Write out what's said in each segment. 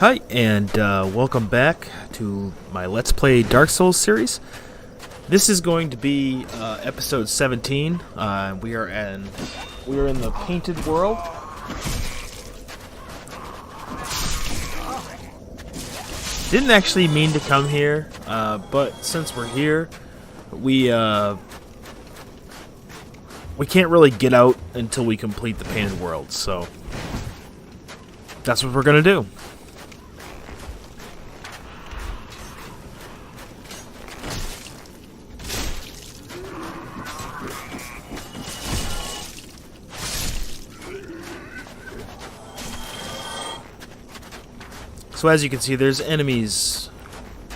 Hi, and welcome back to my Let's Play Dark Souls series. This is going to be episode 17. We are in the Painted World. Didn't actually mean to come here, but since we're here, we can't really get out until we complete the Painted World. So that's what we're gonna do. So as you can see, there's enemies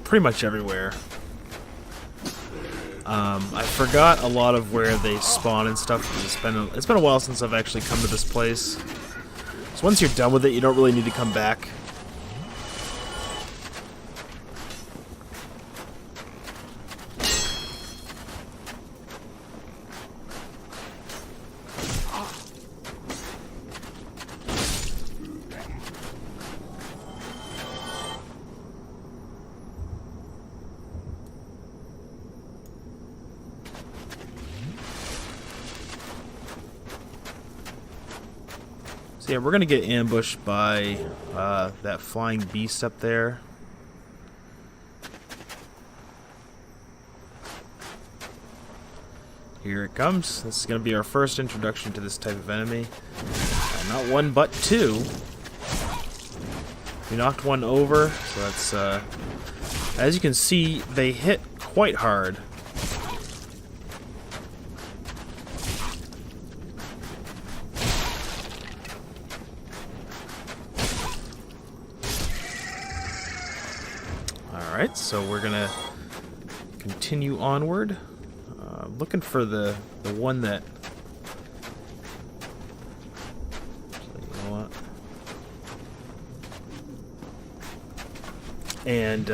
pretty much everywhere. I forgot a lot of where they spawn and stuff. It's been a while since I've actually come to this place. So once you're done with it, you don't really need to come back. So yeah, we're gonna get ambushed by that flying beast up there. Here it comes. This is gonna be our first introduction to this type of enemy. Not one, but two. We knocked one over, so that's as you can see, they hit quite hard. Alright, so we're gonna continue onward. Looking for the one that... You know what? And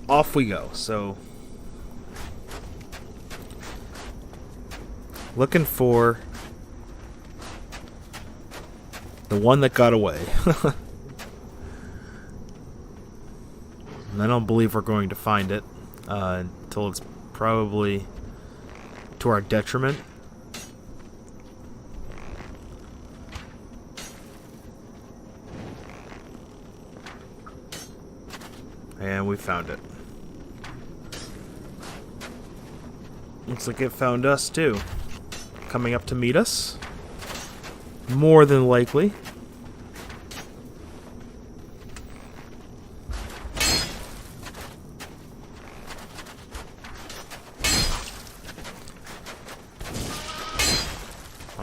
off we go. So looking for the one that got away. I don't believe we're going to find it until it's probably to our detriment. And we found it. Looks like it found us too. Coming up to meet us. More than likely.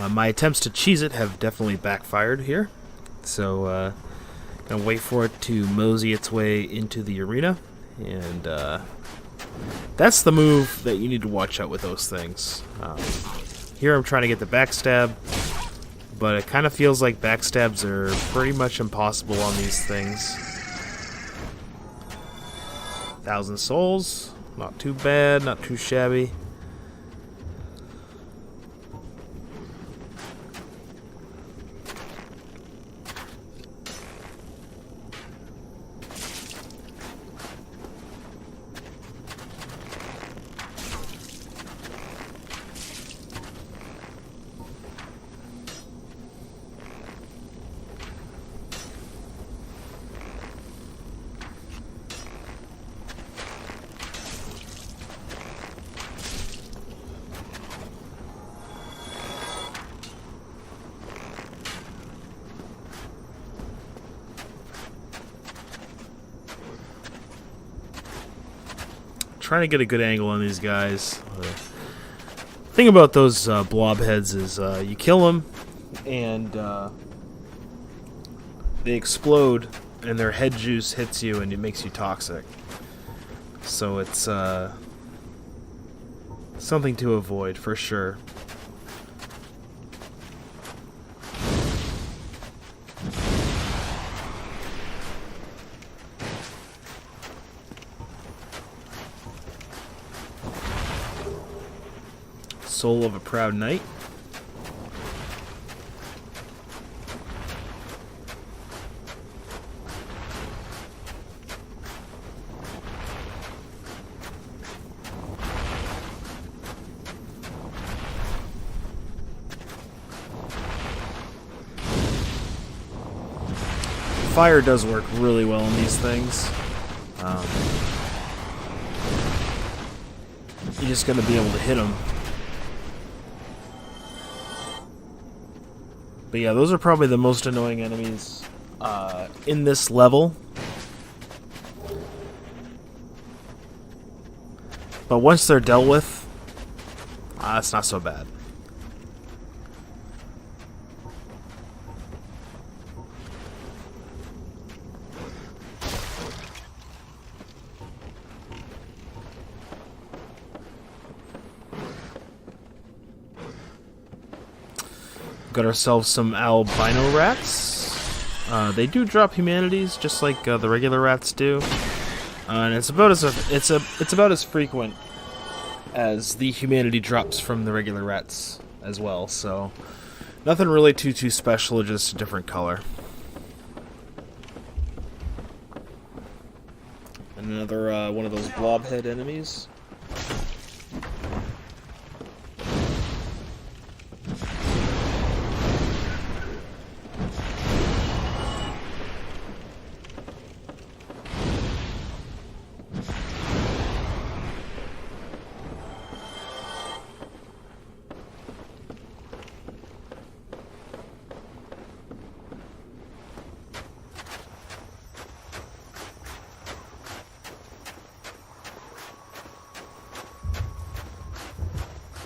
My attempts to cheese it have definitely backfired here, so gonna wait for it to mosey its way into the arena, and that's the move that you need to watch out with those things. Here I'm trying to get the backstab, but it kind of feels like backstabs are pretty much impossible on these things. 1,000 souls, not too bad, not too shabby. Trying to get a good angle on these guys. The thing about those blob heads is you kill them and they explode and their head juice hits you and it makes you toxic. So it's something to avoid for sure. Soul of a Proud Knight. fire does work really well in these things. You're just going to be able to hit them. But yeah, those are probably the most annoying enemies in this level. But once they're dealt with, it's not so bad. Got ourselves some albino rats. They do drop humanities, just like the regular rats do, and it's about as frequent as the humanity drops from the regular rats as well. So nothing really too special, just a different color. And another one of those blobhead enemies.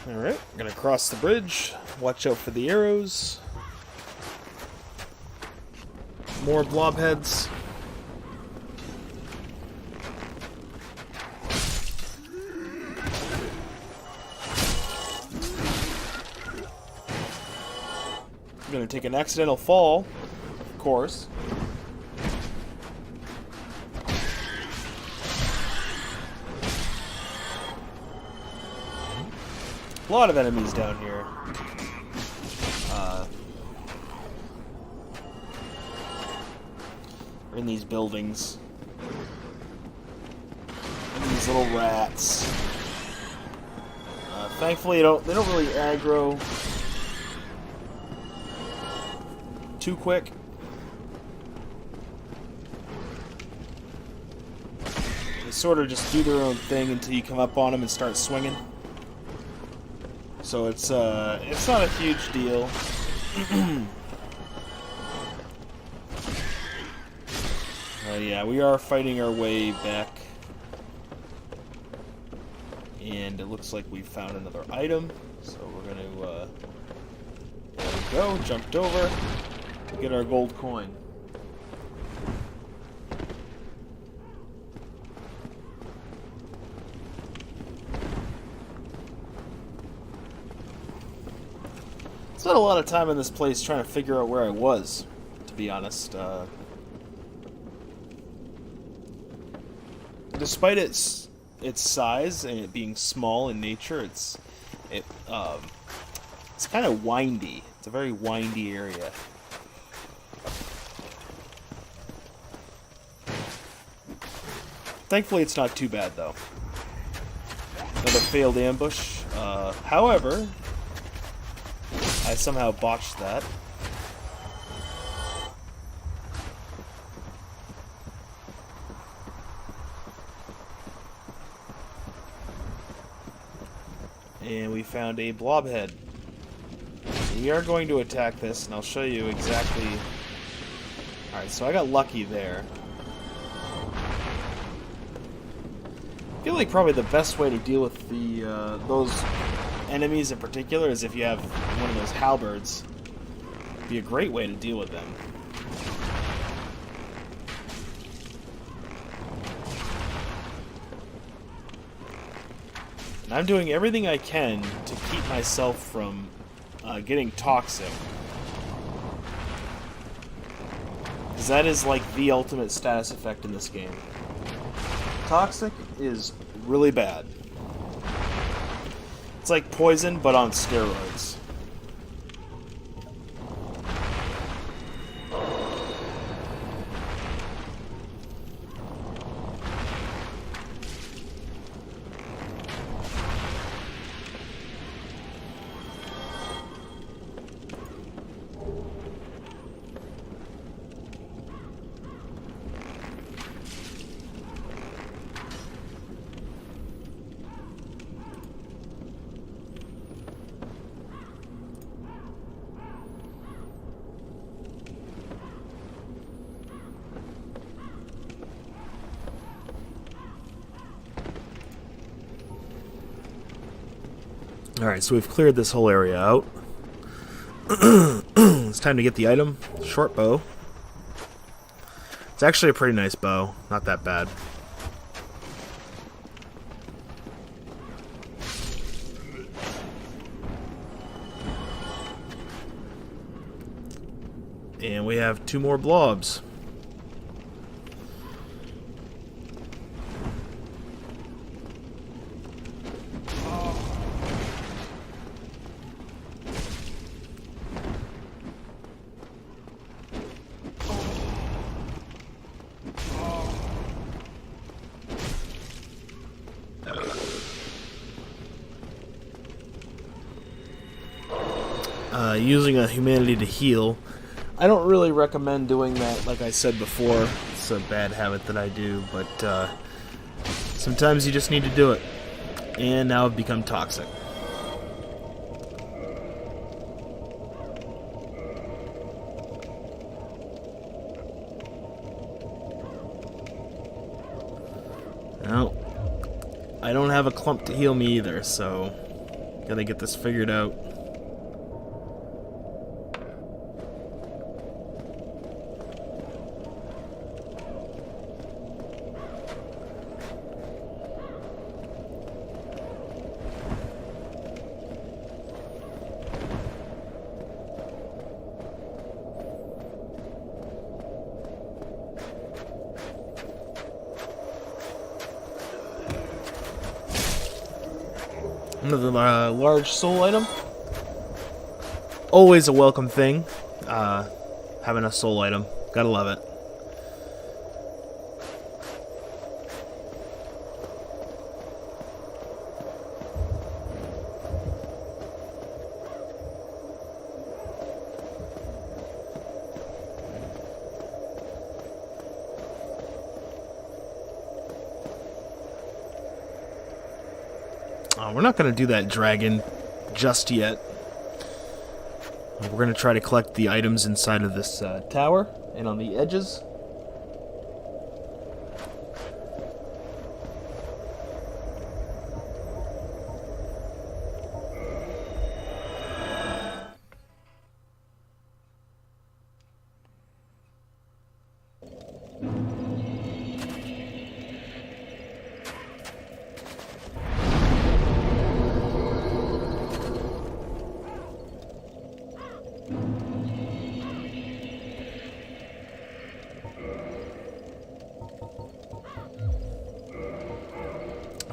Alright, gonna cross the bridge. Watch out for the arrows. More blobheads. I'm gonna take an accidental fall, of course. A lot of enemies down here. In these buildings. And these little rats. Thankfully, they don't really aggro too quick. They sort of just do their own thing until you come up on them and start swinging. So it's not a huge deal. Yeah, we are fighting our way back. And it looks like we found another item. So we're gonna there we go, jumped over, get our gold coin. Spent a lot of time in this place trying to figure out where I was, to be honest. Despite its size and it being small in nature, it's kind of windy. It's a very windy area. Thankfully, it's not too bad though. Another failed ambush. However, I somehow botched that. And we found a blobhead. We are going to attack this, and I'll show you exactly... Alright, so I got lucky there. I feel like probably the best way to deal with the those enemies in particular is if you have one of those halberds. It'd be a great way to deal with them. And I'm doing everything I can to keep myself from getting toxic. Because that is like the ultimate status effect in this game. Toxic is really bad. It's like poison, but on steroids. Alright, so we've cleared this whole area out. It's time to get the item. Short bow. It's actually a pretty nice bow. Not that bad. And we have 2 more blobs. Using a humanity to heal. I don't really recommend doing that, like I said before. It's a bad habit that I do, but sometimes you just need to do it. And now I've become toxic. Well, I don't have a clump to heal me either, so gotta get this figured out. Another large soul item. Always a welcome thing, having a soul item. Gotta love it. We're not going to do that dragon just yet. We're going to try to collect the items inside of this tower and on the edges.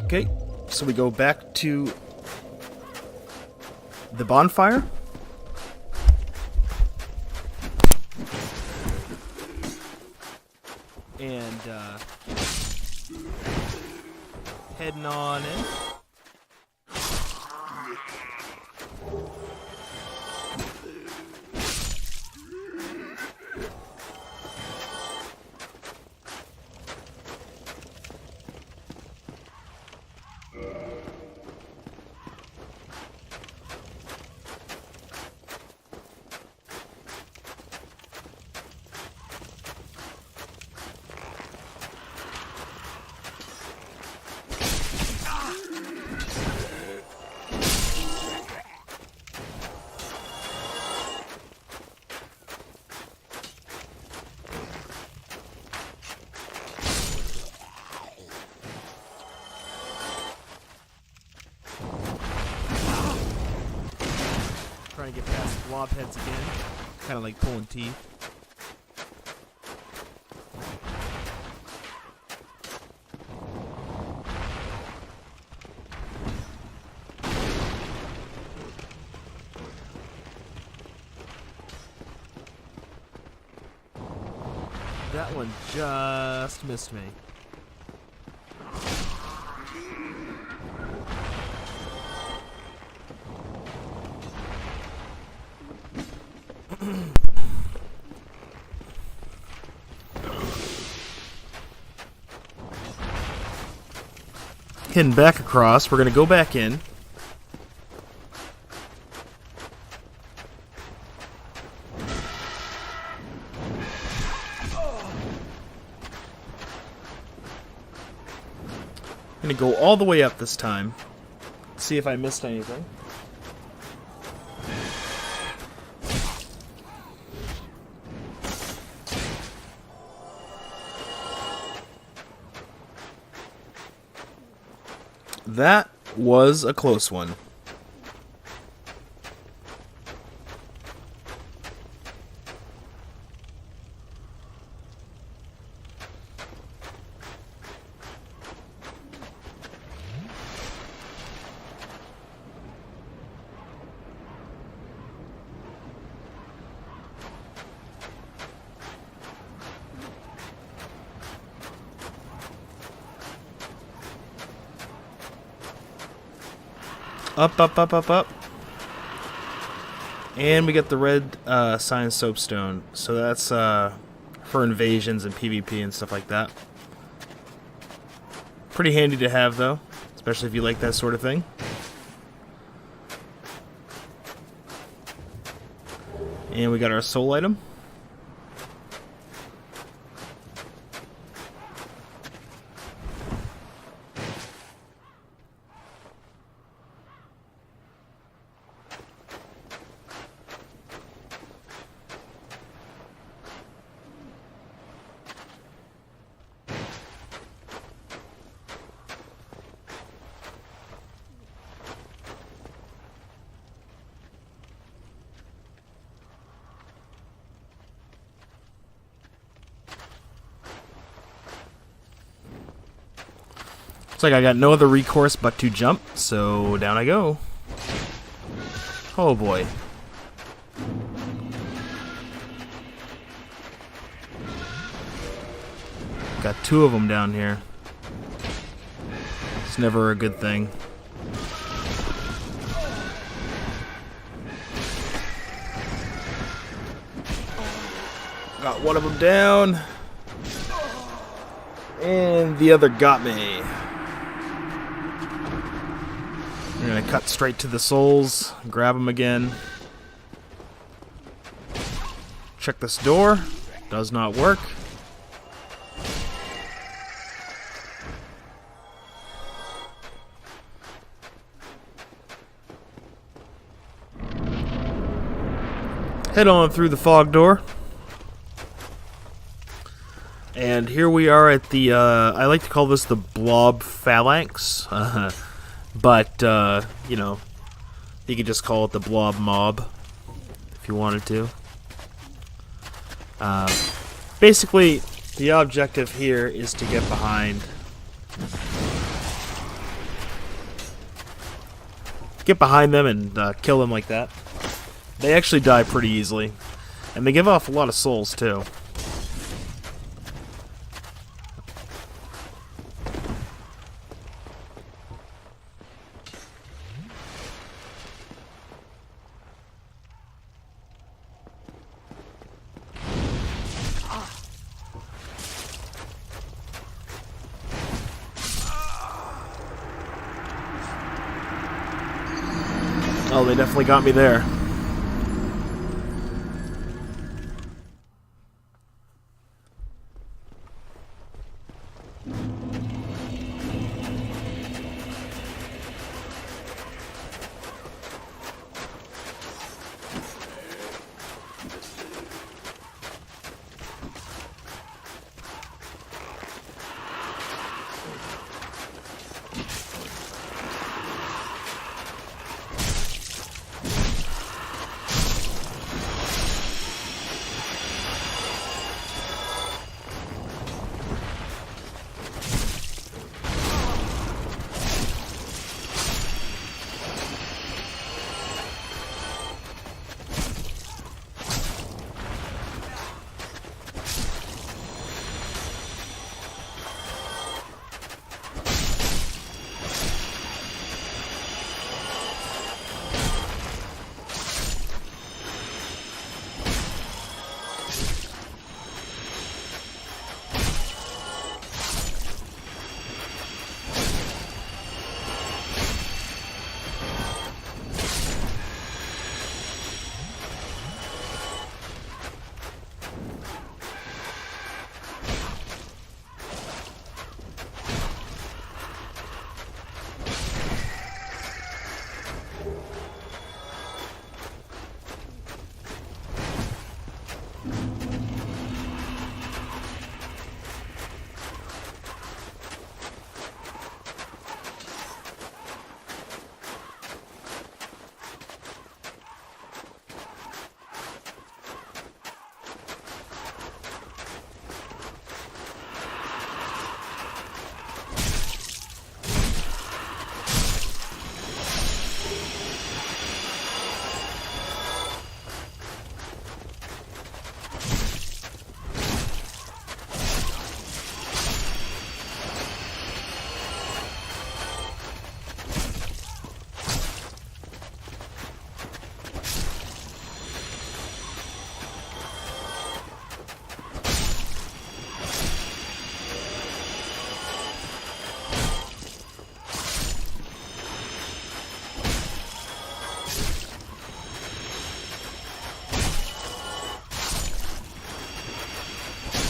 Okay, so we go back to the bonfire. And heading on in. Trying to get past blob heads again. Kind of like pulling teeth. That one just missed me. Heading back across, we're going to go back in. I'm going to go all the way up this time. See if I missed anything. That was a close one. Up, up, up, up, up. And we get the red cyan soapstone. So that's for invasions and PvP and stuff like that. Pretty handy to have, though. Especially if you like that sort of thing. And we got our soul item. Looks like I got no other recourse but to jump, so down I go. Oh boy. Got two of them down here. It's never a good thing. Got one of them down. And the other got me. We're gonna cut straight to the souls, grab them again. Check this door. Does not work. Head on through the fog door. And here we are at the, I like to call this the blob phalanx. But, you know, you could just call it the blob mob if you wanted to. Basically, the objective here is to get behind. Get behind them and kill them like that. They actually die pretty easily. And they give off a lot of souls, too. Oh, they definitely got me there.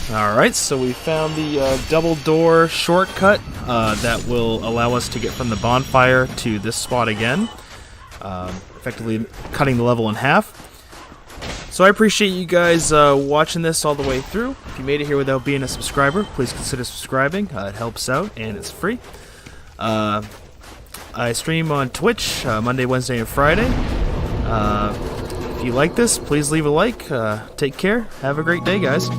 Alright, so we found the double door shortcut that will allow us to get from the bonfire to this spot again, effectively cutting the level in half. So I appreciate you guys watching this all the way through. If you made it here without being a subscriber, please consider subscribing. It helps out and it's free. I stream on Twitch Monday, Wednesday, and Friday. If you like this, please leave a like. Take care. Have a great day, guys.